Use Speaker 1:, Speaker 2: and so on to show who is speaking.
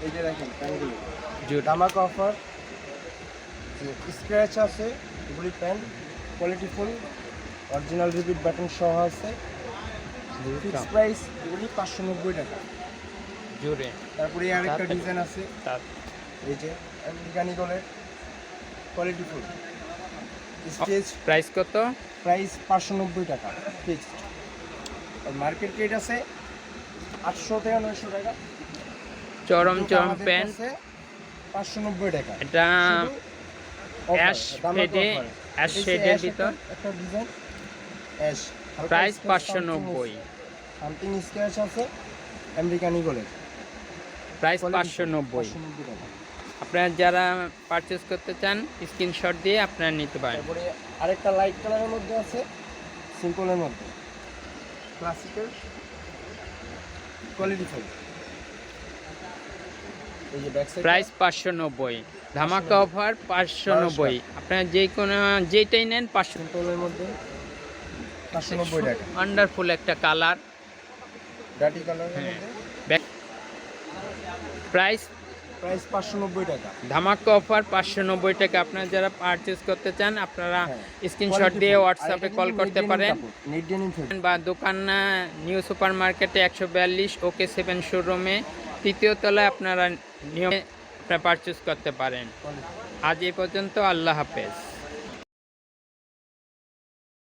Speaker 1: এই যে দেখেন প্যান্টগুলো
Speaker 2: জুট
Speaker 1: ধামাকা অফার, স্ক্র্যাচ আছে, এগুলি pant quality full, original repeat button সহ আছে, ফিক্স প্রাইস এগুলি 590 টাকা।
Speaker 2: জুড়ে
Speaker 1: তারপরে আর একটা ডিজাইন আছে,
Speaker 2: তার
Speaker 1: এই যে আমেরিকান ইগলের কোয়ালিটি ফুল স্টেজ,
Speaker 2: প্রাইস কত?
Speaker 1: প্রাইস 590 টাকা ফিক্সড। আর মার্কেট রেট আছে 800 থেকে 900 টাকা।
Speaker 2: চরম
Speaker 1: কিন্তু
Speaker 2: চরম
Speaker 1: আমাদের
Speaker 2: প্যান্ট,
Speaker 1: কাছে 590 টাকা।
Speaker 2: এটা
Speaker 1: শুধু offer,
Speaker 2: অ্যাশ
Speaker 1: ধামাকা
Speaker 2: ফেডে,
Speaker 1: offer।
Speaker 2: অ্যাশ
Speaker 1: এই যে
Speaker 2: শেডের
Speaker 1: ash
Speaker 2: ভিতর,
Speaker 1: একটা design ash,
Speaker 2: price 590,
Speaker 1: something scratch আছে, আমেরিকান ইগলের
Speaker 2: প্রাইস
Speaker 1: quality
Speaker 2: 590।
Speaker 1: 590 টাকা।
Speaker 2: আপনারা যারা পারচেজ করতে চান স্ক্রিনশট দিয়ে আপনারা নিতে পারেন।
Speaker 1: তারপরে আরেকটা লাইট কালারের মধ্যে আছে, সিম্পলের মধ্যে ক্লাসিক্যাল কোয়ালিটি ফুল। এই যে ব্যাক সাইড
Speaker 2: প্রাইস 590, ধামাকা অফার 590। আপনারা যে কোনো যেটাই নেন 500।
Speaker 1: সিম্পলের মধ্যে 590 টাকা।
Speaker 2: ওয়ান্ডারফুল একটা কালার।
Speaker 1: ডাটি কালারের
Speaker 2: হ্যাঁ।
Speaker 1: মধ্যে
Speaker 2: প্রাইস
Speaker 1: প্রাইস 590 টাকা।
Speaker 2: ধামাকা অফার 590 টাকা। আপনারা যারা পারচেজ করতে চান আপনারা
Speaker 1: হ্যাঁ।
Speaker 2: স্ক্রিনশট দিয়ে হোয়াটসঅ্যাপে কল করতে পারেন,
Speaker 1: নেট ডেনিম ফেব্রিক।
Speaker 2: বা দোকান নিউ সুপার মার্কেটে 142 ওকে 7 শোরুমে 3য় তলায় আপনারা নিয়মে পারচেজ করতে পারেন। আজ এই পর্যন্ত, আল্লাহ হাফেজ।